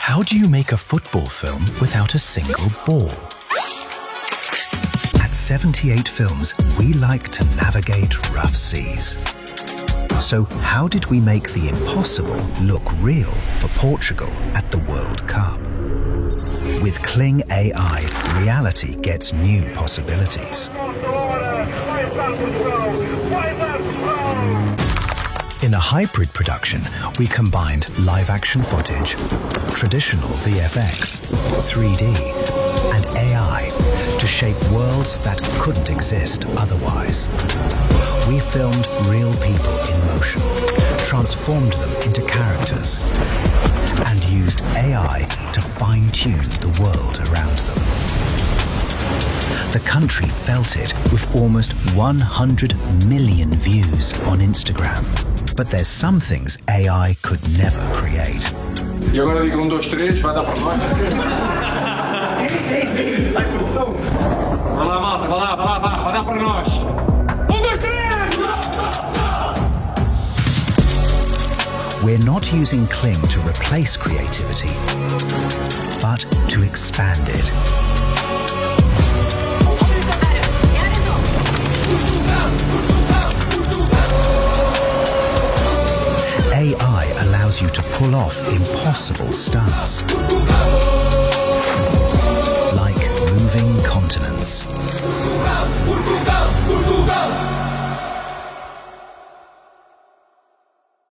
How do you make a football film without a single ball? At 78 Films, we like to navigate rough seas. So how did we make the impossible look real for Portugal at the World Cup? With Kling AI, reality gets new possibilities. In a hybrid production, we combined live-action footage, traditional VFX, 3D, and AI to shape worlds that couldn't exist otherwise. We filmed real people in motion, transformed them into characters, and used AI to fine-tune the world around them. The country felt it with almost 100 million views on Instagram. But there's some things AI could never create. E agora digo 2, 3, vai dar para nós. Sai produção. Vai lá, malta, vai dar para nós. 2, 3! We're not using Kling to replace creativity, but to expand it. AI allows you to pull off impossible stunts.